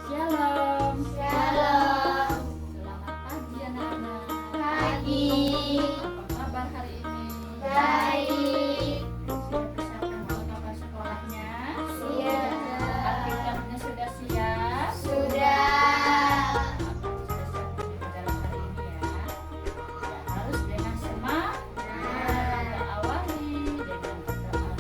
Shalom. Shalom. Selamat pagi anak-anak. Pagi. Apa kabar hari ini? Baik. Sudah persiapkan kabar sekolahnya? Siap. Alkitabnya sudah siap? Sudah. Sudah siap untuk pelajaran hari ini ya. Ya, harus dengan semangat. Kita awali dengan berdoa.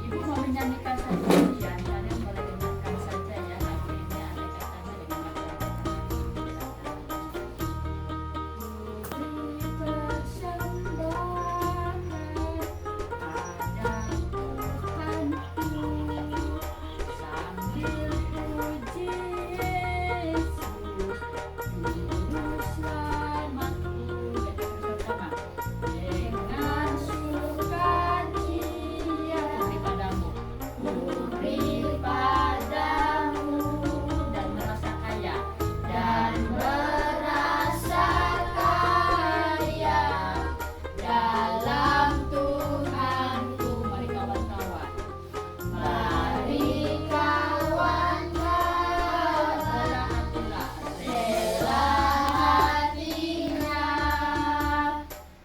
Ibu mau menyanyikan satu pujian, kalian boleh dengarkan saja ya. Lagu ini ada katanya dengan Beri padamu dan merasa kaya. dan merasa kaya dalam Tuhanku. Mari kawan-kawan. Mari kawan-kawan, Rela hatilah. rela hatinya,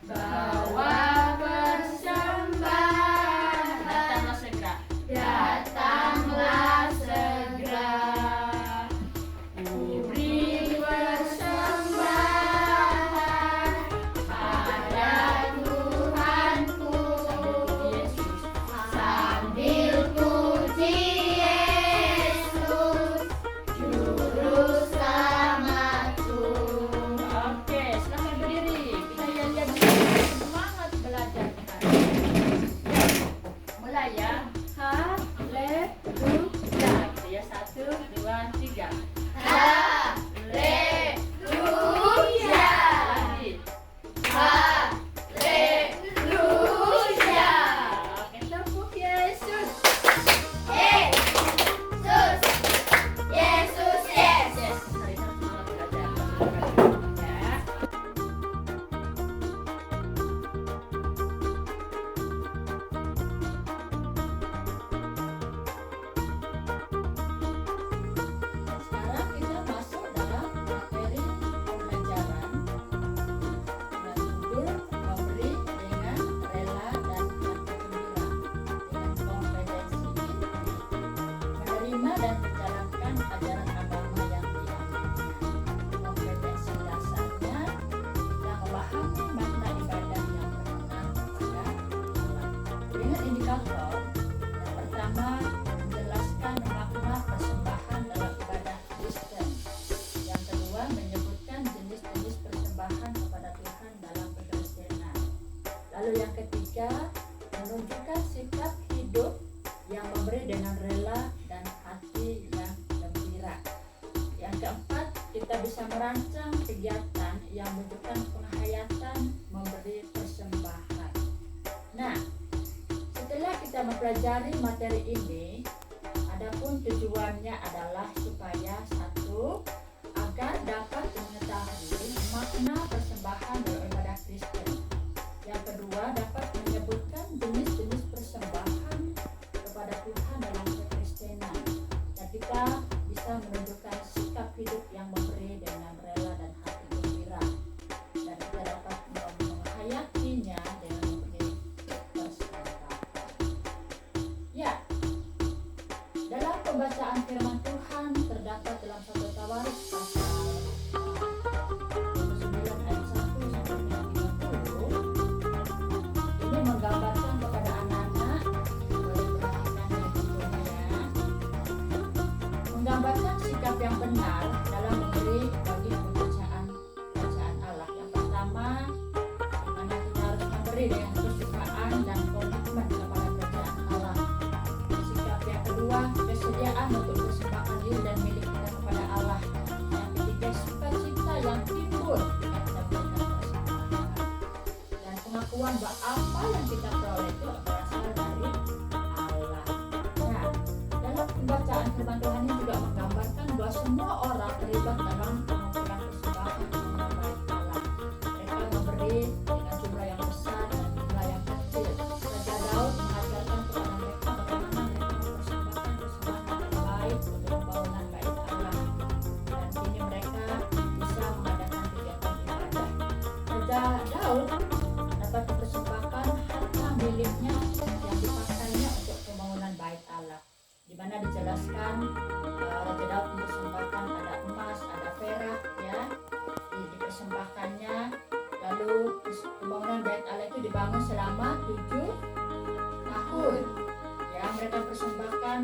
bawa persembahan, Datanglah segera. datanglah segera. Beri persembahan pada Tuhanku, Yesus. sambil puji Yesus, Juru Selamatku. Oke, silakan berdiri. Kita lihat semangat belajar kita. Mulai ya. Haleluya. Gitu ya. 1, 2, 3. Haleluya, Lagi. haleluya. Oke, tepuk Yesus. Yesus, Yesus, Yesus. Yes, hari ini semangat belajar. Ya. Sekarang kita masuk dalam materi pembelajaran dengan judul memberi dengan rela dan hati gembira dengan kompetensi menerima dan menjalankan ajaran agama yang diajarkan. Kompetensi dasarnya kita memahami makna ibadah yang berkenan kepada Allah dengan indikator yang pertama menjelaskan makna persembahan dalam ibadah Kristen. Yang kedua, menyebutkan jenis-jenis persembahan kepada Tuhan dalam kekristenan. Lalu yang ketiga, menunjukkan sikap hidup yang memberi dengan rela dan hati yang gembira. Yang keempat, kita bisa merancang kegiatan yang menunjukkan penghayatan memberi persembahan. Nah, setelah kita mempelajari materi ini, adapun tujuannya adalah supaya satu, agar dapat mengetahui makna persembahan dalam ibadah Kristen. Yang kedua, dapat menyebutkan jenis-jenis persembahan kepada Tuhan dalam kekristenan. Dan kita bisa menunjukkan sikap hidup yang memberi dengan rela dan hati gembira. Dan kita dapat menghayatinya dengan memberi persembahan. Ya, dalam pembacaan firman Tuhan terdapat dalam 1 Tawarikh pasal 9 ayat memberi dengan kesukaan dan komitmen kepada kerajaan Allah. Sikap yang kedua, kesediaan untuk persembahkan diri dan milik kita kepada Allah. Yang ketiga, sukacita yang timbul ketika kita berikan persembahan. Dan pengakuan bahwa apa yang kita peroleh itu berasal dari Allah. Nah, dalam pembacaan firman Tuhan ini juga menggambarkan bahwa semua orang terlibat dalam pengumpulan persembahan kepada baik Allah. Mereka memberi dengan jumlah yang besar dan jumlah yang kecil. Raja Daud mengajarkan kepada mereka bagaimana mereka mempersembahkan persembahan terbaik untuk pembangunan bait Allah. Dan kini mereka bisa mengadakan kegiatan ibadah. Raja Daud dapat mempersembahkan harta miliknya yang dipakainya untuk pembangunan bait Allah, di mana dijelaskan Raja Daud mempersembahkan ada emas, ada perak, ya, dipersembahkannya. Lalu pembangunan bait Allah itu dibangun selama 7 tahun. Ya, mereka persembahkan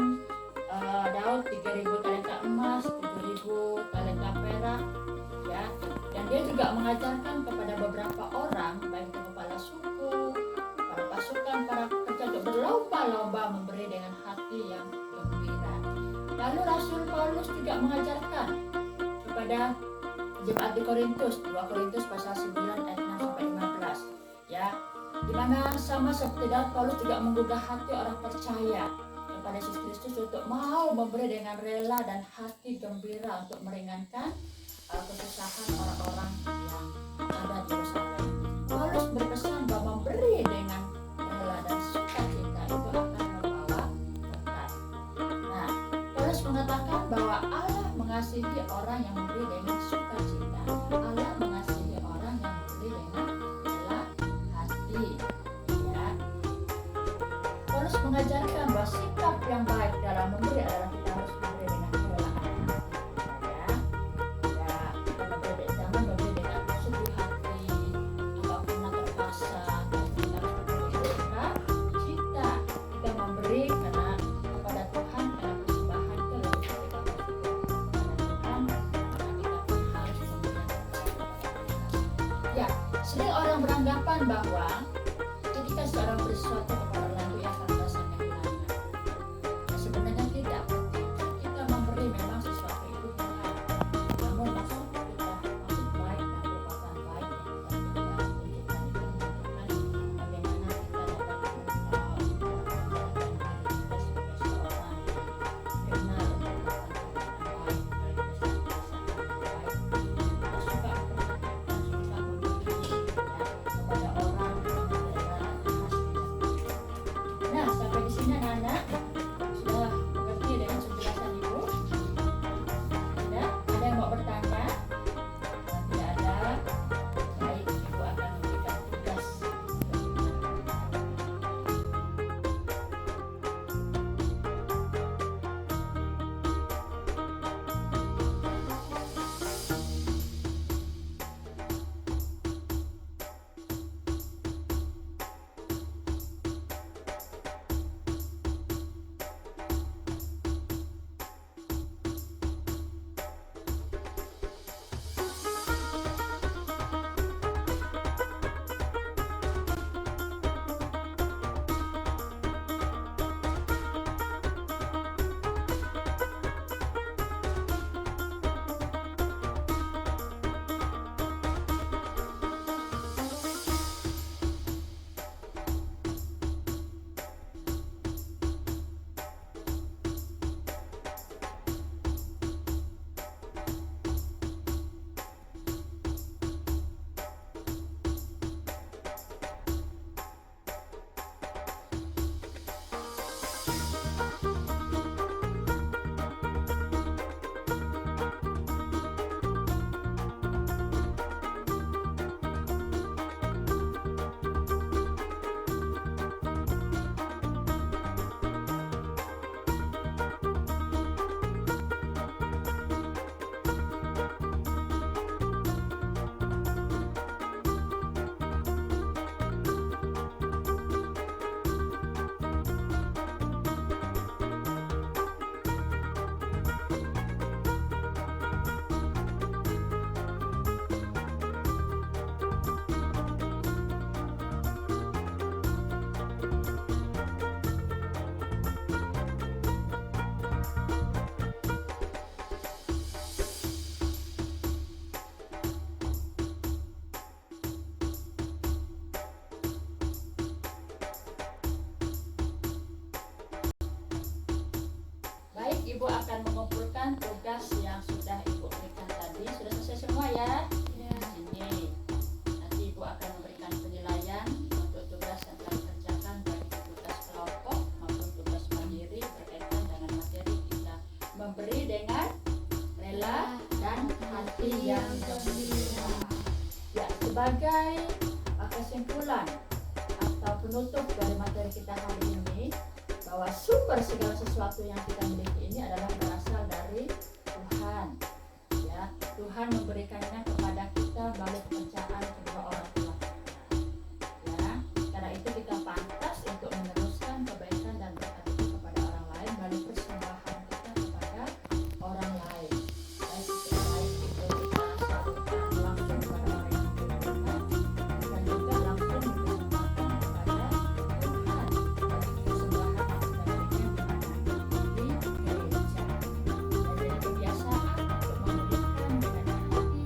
Daud 3.000 talenta emas, 7.000 talenta perak, ya. Dan dia juga mengajarkan kepada beberapa orang, baik itu kepala suku, para pasukan, para pekerja, untuk berlomba-lomba memberi dengan hati yang gembira. Lalu Rasul Paulus juga mengajarkan kepada jemaat di Korintus, 2 Korintus pasal 9 ayat 6 sampai 15, ya, di mana sama seperti Daud, Paulus juga menggugah hati orang percaya kepada Yesus Kristus untuk mau memberi dengan rela dan hati gembira untuk meringankan kesusahan orang-orang yang ada di Yerusalem. Paulus berpesan bahwa memberi dengan rela dan sukacita itu akan membawa berkat. Nah, Paulus mengatakan bahwa Allah mengasihi orang yang memberi dengan sukacita. Allah mengasihi orang yang memberi dengan rela hati. Ya. Paulus mengajarkan bahwa sikap yang baik dalam memberi adalah kita harus memberi dengan rela hati. Ya, kita memberi, jangan memberi dengan suka hati atau karena terpaksa. Kita harus memberi dengan cita. Kita memberi karena kepada Tuhan, karena persembahan itu adalah kita bersyukur kepada Tuhan, karena kita pun harus memberikan kepada Tuhan. Ya, sering orang beranggapan bahwa ketika seorang bersesuatu kepada orang lain itu ia akan merasakan kehilangan. Nah, sebenarnya tidak. Kita memberi memang sesuatu itu berat. Namun maksud kita, maksud baik dan perbuatan baik yang kita tunjukkan itu menunjukkan bagaimana kita dapat menjalankan diri kita sebagai seorang benar dan perbuatan baik. Kalau kita sudah baik, kita suka memberi kepada orang dengan rela dan hati. sumber segala sesuatu yang kita miliki ini adalah berasal dari Tuhan. Ya, Tuhan memberikannya kepada kita melalui kepercayaan kedua orang tua kita. Ya, karena itu kita pantas untuk meneruskan kebaikan dan berkat itu kepada orang lain melalui persembahan kita kepada orang lain. Baik itu kita salurkan langsung kepada orang yang membutuhkan dan juga langsung dipersembahkan kepada Tuhan bagi persembahan yang kita berikan di gereja. Jadi kebiasaan untuk memberikan dengan hati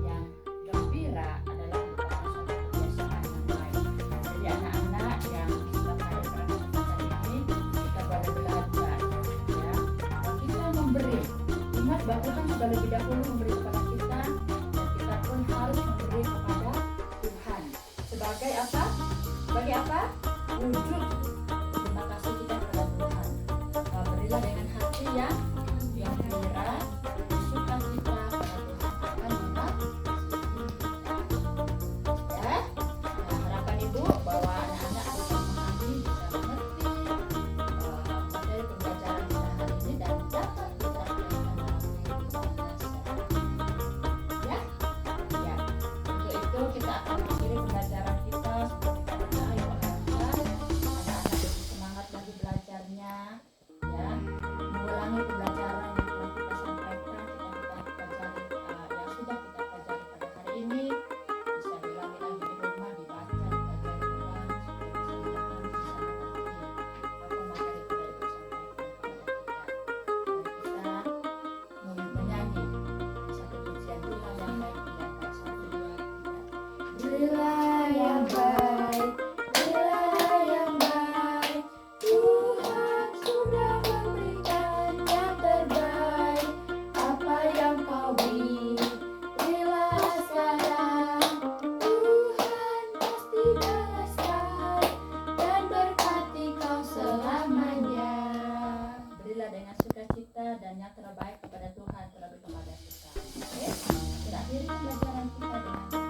yang gembira adalah merupakan suatu kebiasaan yang baik. Jadi anak-anak yang sudah ada pada kesempatan ini kita boleh belajar, ya, bahwa kita memberi. Ingat bahwa Tuhan sudah lebih dahulu memberi kepada kita dan kita pun harus memberi kepada Tuhan. Sebagai apa? Sebagai apa? Wujud terima kasih kita kepada Tuhan. Berilah dengan hati yang gembira, sukacita pada Tuhan akan mengasihi kita. Ya, harapan ibu bahwa anak-anak bisa memahami, bisa mengerti materi pembelajaran kita hari ini dan dapat diterapkan dalam kehidupan sehari-hari. Ya, ya. Untuk itu kita akan mengakhiri pembelajaran kita seperti pada yang mengatakan anak-anak lebih semangat lagi belajarnya, ya, mengulangi pembelajaran yang telah kita sampaikan, kita pelajari yang sudah kita pelajari pada hari ini, bisa diulangi lagi di rumah, dibaca, dipelajari ulang supaya bisa mengerti apa materi yang telah Ibu sampaikan kepada kita. Dan kita menyanyi satu pujian Tuhan yang baik di antara 1, 2, 3. Berilah yang baik, berilah yang baik, Tuhan sudah memberikan yang terbaik. Apa yang kau beri, berilah sekarang, Tuhan pasti balaskan dan berkati kau selamanya. Berilah dengan sukacita dan yang terbaik kepada Tuhan terlebih kepada kita. Oke, kita akhiri pembelajaran kita dengan